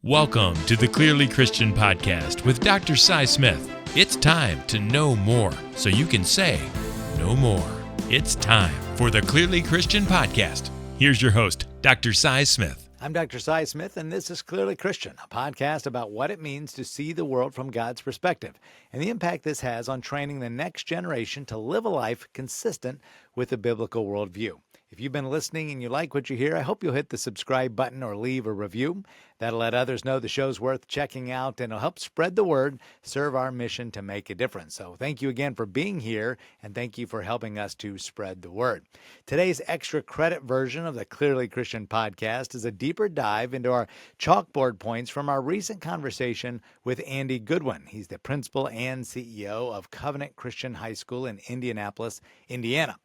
Welcome to the Clearly Christian Podcast with Dr. Cy Smith. It's time to know more so you can say no more. It's time for the Clearly Christian Podcast. Here's your host, Dr. Cy Smith. I'm Dr. Cy Smith, and this is Clearly Christian, a podcast about what it means to see the world from God's perspective and the impact this has on training the next generation to live a life consistent with a biblical worldview. If you've been listening and you like what you hear, I hope you'll hit the subscribe button or leave a review. That'll let others know the show's worth checking out, and it'll help spread the word, serve our mission to make a difference. So thank you again for being here, and thank you for helping us to spread the word. Today's extra credit version of the Clearly Christian Podcast is a deeper dive into our chalkboard points from our recent conversation with Andy Goodwin. He's the principal and CEO of Covenant Christian High School in Indianapolis, Indiana.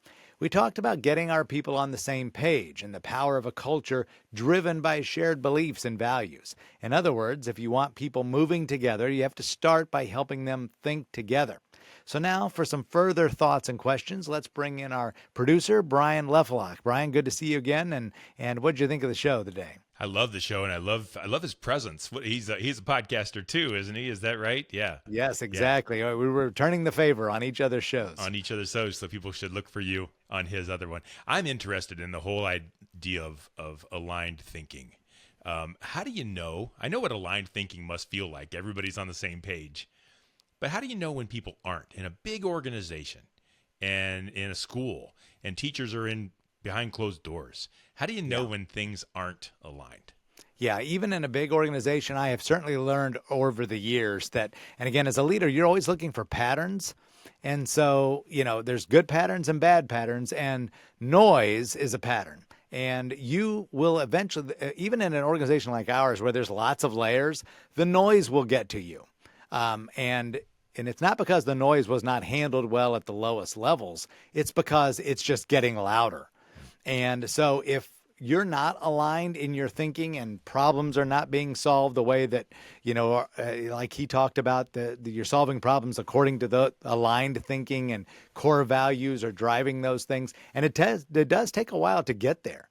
We talked about getting our people on the same page and the power of a culture driven by shared beliefs and values. In other words, if you want people moving together, you have to start by helping them think together. So now for some further thoughts and questions, let's bring in our producer, Brian Lefelock. Brian, good to see you again. And what did you think of the show today? I love the show, and I love his presence. He's a podcaster too, isn't he? Is that right? Yeah. Yes, exactly. Yeah. We were returning the favor on each other's shows. So people should look for you on his other one. I'm interested in the whole idea of aligned thinking. How do you know? I know what aligned thinking must feel like. Everybody's on the same page. But how do you know when people aren't? In a big organization and in a school, and teachers are behind closed doors. How do you know when things aren't aligned? Yeah, even in a big organization, I have certainly learned over the years that, and again, as a leader, you're always looking for patterns. And so, there's good patterns and bad patterns, and noise is a pattern. And you will eventually, even in an organization like ours where there's lots of layers, the noise will get to you. And it's not because the noise was not handled well at the lowest levels. It's because it's just getting louder. And so if you're not aligned in your thinking and problems are not being solved the way that, like he talked about, you're solving problems according to the aligned thinking and core values are driving those things. And it does take a while to get there.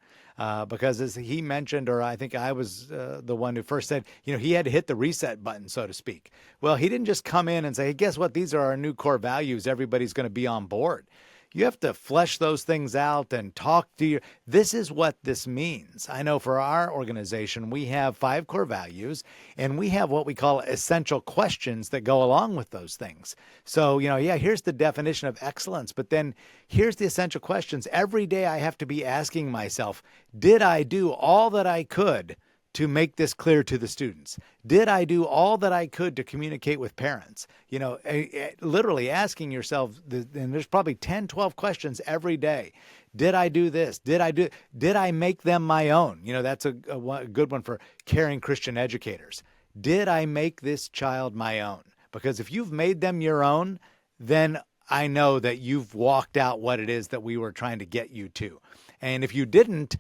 Because as he mentioned, or I think I was the one who first said, he had to hit the reset button, so to speak. Well, he didn't just come in and say, hey, guess what? These are our new core values. Everybody's going to be on board. You have to flesh those things out and talk to this is what this means. I know for our organization, we have 5 core values, and we have what we call essential questions that go along with those things. So, here's the definition of excellence, but then here's the essential questions. Every day I have to be asking myself, did I do all that I could to make this clear to the students? Did I do all that I could to communicate with parents? Literally asking yourself, and there's probably 10, 12 questions every day. Did I do this? Did I make them my own? That's a good one for caring Christian educators. Did I make this child my own? Because if you've made them your own, then I know that you've walked out what it is that we were trying to get you to. And if you didn't,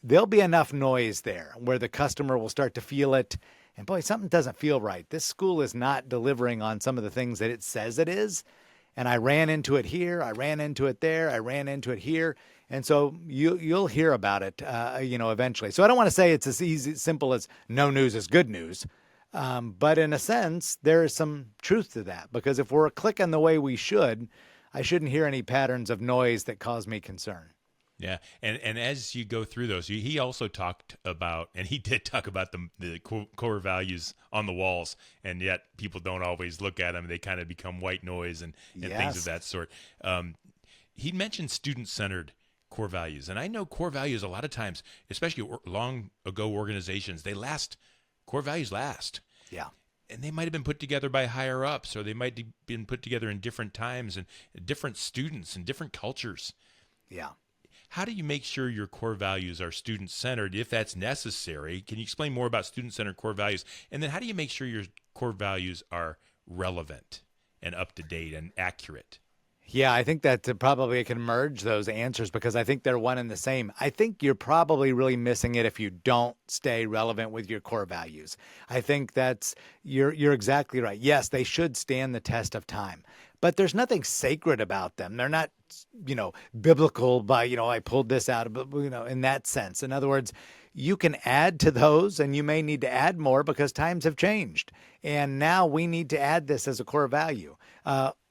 there'll be enough noise there where the customer will start to feel it. And boy, something doesn't feel right. This school is not delivering on some of the things that it says it is. And I ran into it here. I ran into it there. I ran into it here. And so you'll hear about it, eventually. So I don't want to say it's as simple as no news is good news. But in a sense, there is some truth to that, because if we're clicking the way we should, I shouldn't hear any patterns of noise that cause me concern. Yeah, and as you go through those, he also talked about, and he did talk about the core values on the walls, and yet people don't always look at them. They kind of become white noise and things of that sort. He mentioned student-centered core values, and I know core values a lot of times, especially long ago organizations, core values last. Yeah. And they might have been put together by higher ups, or they might have been put together in different times and different students and different cultures. Yeah. How do you make sure your core values are student-centered if that's necessary? Can you explain more about student-centered core values? And then how do you make sure your core values are relevant and up-to-date and accurate? Yeah, I think that probably can merge those answers because I think they're one and the same. I think you're probably really missing it if you don't stay relevant with your core values. I think you're exactly right. Yes, they should stand the test of time. but there's nothing sacred about them. They're not, biblical by, I pulled this out, in that sense. In other words, you can add to those, and you may need to add more because times have changed. And now we need to add this as a core value.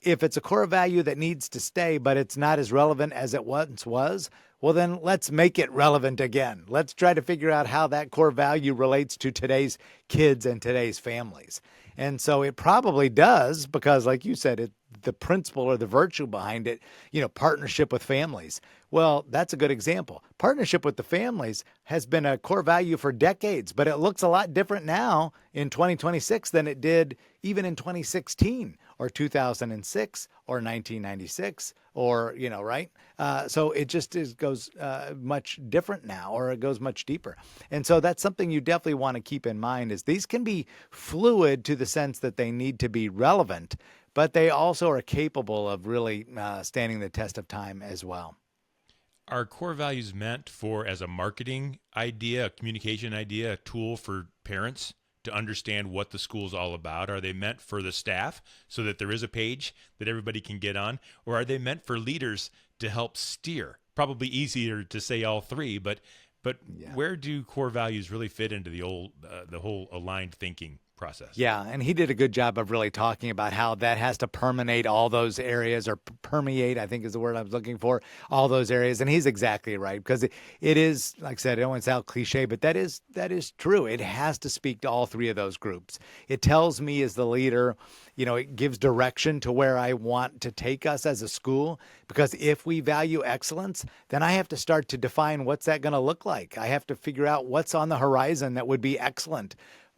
If it's a core value that needs to stay, but it's not as relevant as it once was, well, then let's make it relevant again. Let's try to figure out how that core value relates to today's kids and today's families. And so it probably does because, like you said, the principle or the virtue behind it, partnership with families. Well, that's a good example. Partnership with the families has been a core value for decades, but it looks a lot different now in 2026 than it did even in 2016 or 2006 or 1996 or, right? So it just goes much different now, or it goes much deeper. And so that's something you definitely want to keep in mind is these can be fluid to the sense that they need to be relevant, but they also are capable of really standing the test of time as well. Are core values meant for as a marketing idea, a communication idea, a tool for parents to understand what the school's all about? Are they meant for the staff so that there is a page that everybody can get on? Or are they meant for leaders to help steer? Probably easier to say all three, but yeah. Where do core values really fit into the whole aligned thinking process? Yeah, and he did a good job of really talking about how that has to permeate all those areas, or permeate, I think is the word I was looking for, all those areas. And he's exactly right, because it is, like I said, I don't want to sound cliche, but that is true. It has to speak to all three of those groups. It tells me as the leader, it gives direction to where I want to take us as a school, because if we value excellence, then I have to start to define what's that going to look like. I have to figure out what's on the horizon that would be excellent.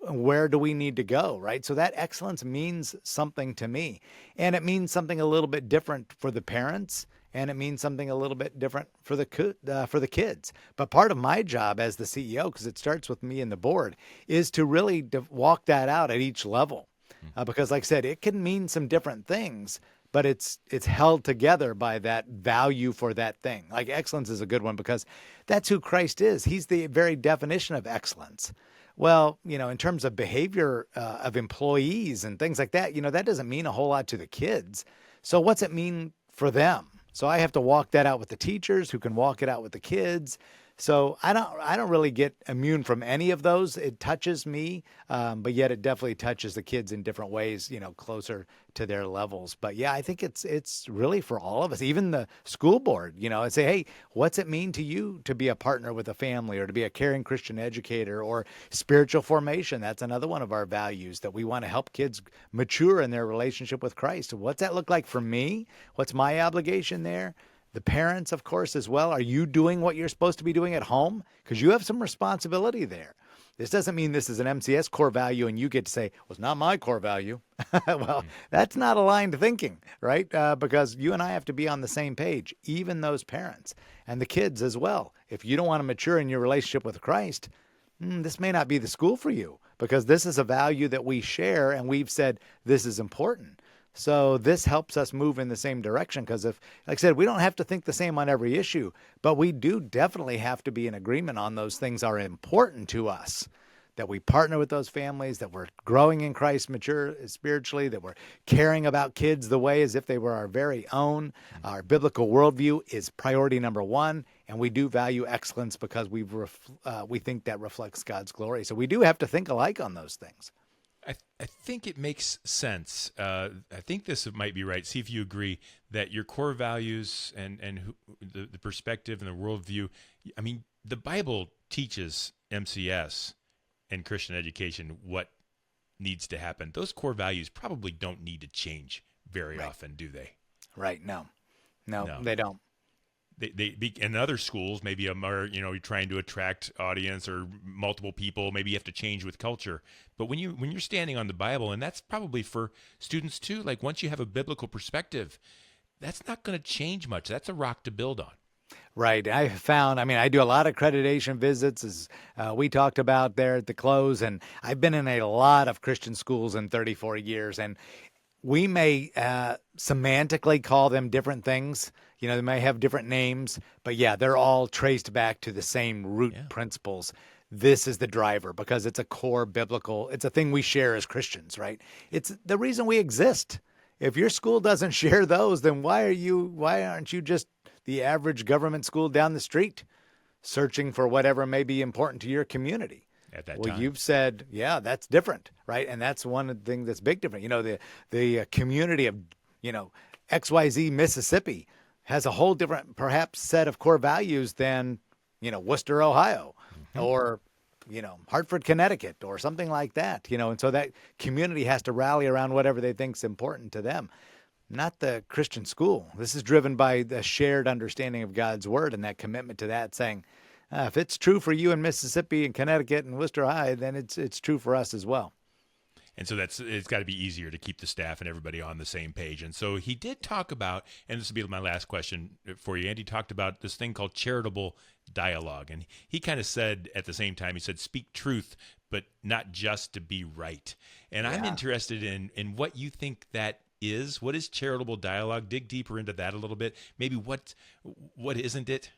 Where do we need to go, right? So that excellence means something to me, and it means something a little bit different for the parents, and it means something a little bit different for the kids. But part of my job as the CEO, because it starts with me and the board, is to really walk that out at each level, because, like I said, it can mean some different things, but it's held together by that value for that thing. Like excellence is a good one because that's who Christ is. He's the very definition of excellence. Well, in terms of behavior of employees and things like that, that doesn't mean a whole lot to the kids. So what's it mean for them? So I have to walk that out with the teachers who can walk it out with the kids. So I don't really get immune from any of those. It touches me, but yet it definitely touches the kids in different ways, closer to their levels. But yeah, I think it's really for all of us, even the school board, and say, hey, what's it mean to you to be a partner with a family, or to be a caring Christian educator, or spiritual formation? That's another one of our values, that we want to help kids mature in their relationship with Christ. What's that look like for me? What's my obligation there? The parents, of course, as well. Are you doing what you're supposed to be doing at home? Because you have some responsibility there. This doesn't mean this is an MCS core value and you get to say, well, it's not my core value. Well, that's not aligned thinking, right? Because you and I have to be on the same page, even those parents and the kids as well. If you don't want to mature in your relationship with Christ, this may not be the school for you, because this is a value that we share and we've said this is important. So this helps us move in the same direction, because if, like I said, we don't have to think the same on every issue, but we do definitely have to be in agreement on those things are important to us, that we partner with those families, that we're growing in Christ, mature spiritually, that we're caring about kids the way as if they were our very own. Our biblical worldview is priority number one, and we do value excellence because we think that reflects God's glory. So we do have to think alike on those things. I think it makes sense. I think this might be right. See if you agree that your core values and the perspective and the worldview, I mean, the Bible teaches MCS and Christian education what needs to happen. Those core values probably don't need to change very often, do they? Right. No, they don't. They in other schools, maybe you're trying to attract audience or multiple people. Maybe you have to change with culture. But when you're standing on the Bible, and that's probably for students too. Like once you have a biblical perspective, that's not going to change much. That's a rock to build on. Right. I found, I do a lot of accreditation visits, as we talked about there at the close, and I've been in a lot of Christian schools in 34 years, and we may semantically call them different things. They may have different names, but yeah, they're all traced back to the same root principles. This is the driver, because it's a core biblical, it's a thing we share as Christians, right? It's the reason we exist. if your school doesn't share those, then why aren't you just the average government school down the street searching for whatever may be important to your community? At that Well, time. you've said, yeah, that's different, right? And that's one thing that's big different. The community of, XYZ Mississippi has a whole different, perhaps, set of core values than, Worcester, Ohio, or Hartford, Connecticut, or something like that, and so that community has to rally around whatever they think's important to them, not the Christian school. This is driven by the shared understanding of God's word and that commitment to that, saying, if it's true for you in Mississippi and Connecticut and Worcester High, then it's true for us as well. And so it's got to be easier to keep the staff and everybody on the same page. And so he did talk about, and this will be my last question for you, Andy talked about this thing called charitable dialogue. And he kind of said at the same time, he said, speak truth, but not just to be right. And I'm interested in what you think that is. What is charitable dialogue? Dig deeper into that a little bit. Maybe what isn't it?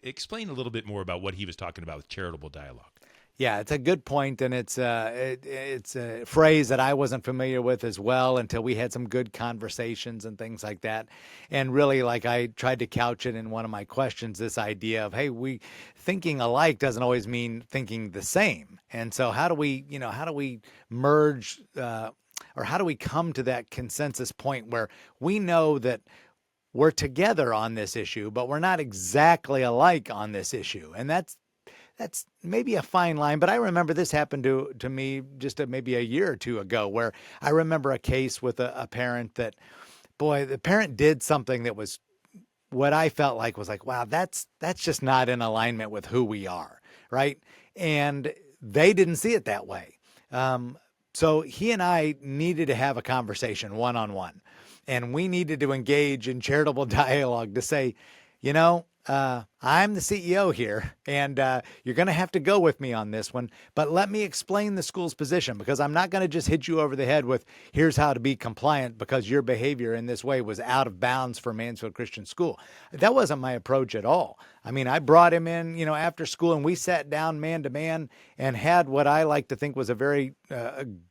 Explain a little bit more about what he was talking about with charitable dialogue. Yeah, it's a good point, and it's a phrase that I wasn't familiar with as well until we had some good conversations and things like that. And really, like I tried to couch it in one of my questions, this idea of, hey, we thinking alike doesn't always mean thinking the same. And so how do we merge or how do we come to that consensus point where we know that we're together on this issue, but we're not exactly alike on this issue? And that's maybe a fine line, but I remember this happened to me just maybe a year or two ago, where I remember a case with a parent that, boy, the parent did something that was what I felt like was like, wow, that's just not in alignment with who we are, right? And they didn't see it that way. So he and I needed to have a conversation one-on-one, and we needed to engage in charitable dialogue to say, I'm the CEO here, and you're going to have to go with me on this one, but let me explain the school's position, because I'm not going to just hit you over the head with here's how to be compliant because your behavior in this way was out of bounds for Mansfield Christian School. That wasn't my approach at all. I mean, I brought him in, after school, and we sat down man to man and had what I like to think was a very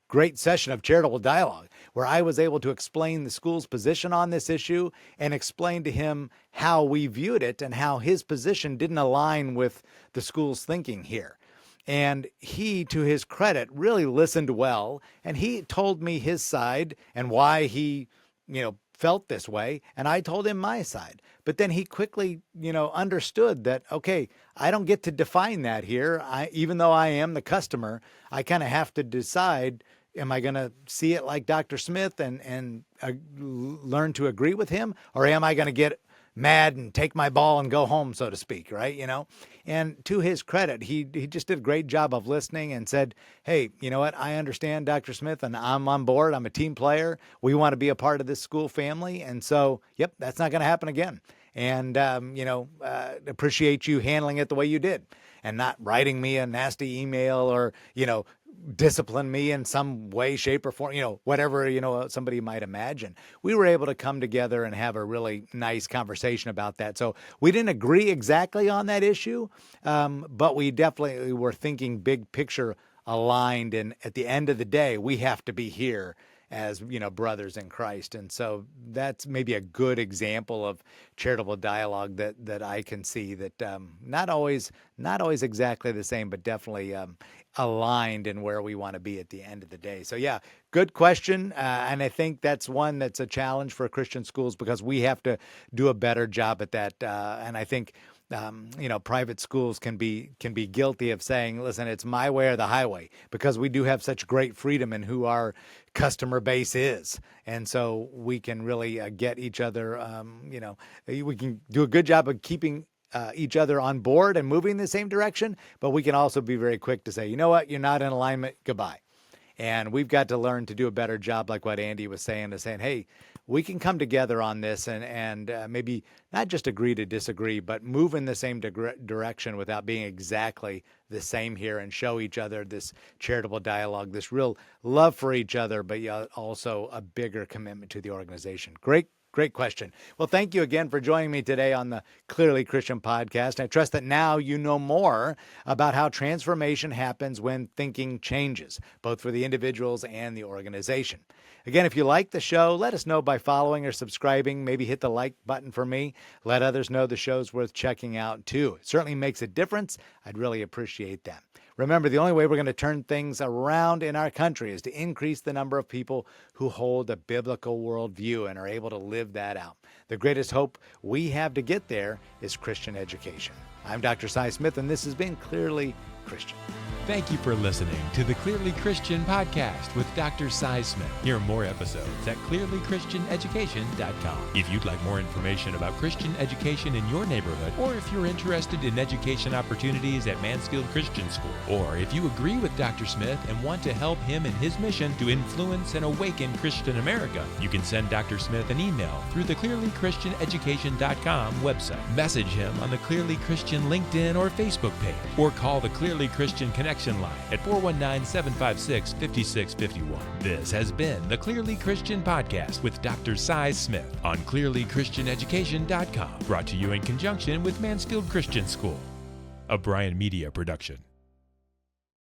great session of charitable dialogue, where I was able to explain the school's position on this issue and explain to him how we viewed it and how his position didn't align with the school's thinking here. And he, to his credit, really listened well, and he told me his side and why he, felt this way, and I told him my side. But then he quickly, understood that, okay, I don't get to define that here. Even though I am the customer, I kind of have to decide, am I going to see it like Dr. Smith and learn to agree with him, or am I going to get mad and take my ball and go home, so to speak, right? And to his credit, he just did a great job of listening and said, hey, you know what? I understand, Dr. Smith, and I'm on board. I'm a team player. We want to be a part of this school family. And so, yep, that's not going to happen again. And, appreciate you handling it the way you did and not writing me a nasty email or, discipline me in some way, shape, or form, whatever, somebody might imagine. We were able to come together and have a really nice conversation about that. So we didn't agree exactly on that issue, but we definitely were thinking big picture aligned. And at the end of the day, we have to be here as brothers in Christ. And so that's maybe a good example of charitable dialogue that I can see, that not always exactly the same, but definitely aligned in where we want to be at the end of the day. So yeah, good question. And I think that's one that's a challenge for Christian schools, because we have to do a better job at that. And I think private schools can be guilty of saying, listen, it's my way or the highway, because we do have such great freedom in who our customer base is. And so we can really get each other, we can do a good job of keeping each other on board and moving in the same direction, but we can also be very quick to say, you know what, you're not in alignment, goodbye. And we've got to learn to do a better job, like what Andy was saying, to saying, hey, we can come together on this and maybe not just agree to disagree, but move in the same direction without being exactly the same here, and show each other this charitable dialogue, this real love for each other, but also a bigger commitment to the organization. Great Great question. Well, thank you again for joining me today on the Clearly Christian podcast. I trust that now you know more about how transformation happens when thinking changes, both for the individuals and the organization. Again, if you like the show, let us know by following or subscribing. Maybe hit the like button for me. Let others know the show's worth checking out too. It certainly makes a difference. I'd really appreciate that. Remember, the only way we're going to turn things around in our country is to increase the number of people who hold a biblical worldview and are able to live that out. The greatest hope we have to get there is Christian education. I'm Dr. Cy Smith, and this has been Clearly Christian. Thank you for listening to the Clearly Christian podcast with Dr. Cy Smith. Hear more episodes at clearlychristianeducation.com. If you'd like more information about Christian education in your neighborhood, or if you're interested in education opportunities at Mansfield Christian School, or if you agree with Dr. Smith and want to help him in his mission to influence and awaken Christian America, you can send Dr. Smith an email through the clearlychristianeducation.com website. Message him on the Clearly Christian LinkedIn or Facebook page, or call the Clearly Christian Connection line at 419-756-5651. This has been the Clearly Christian Podcast with Dr. Cy Smith on clearlychristianeducation.com, brought to you in conjunction with Mansfield Christian School, a Bryan Media production.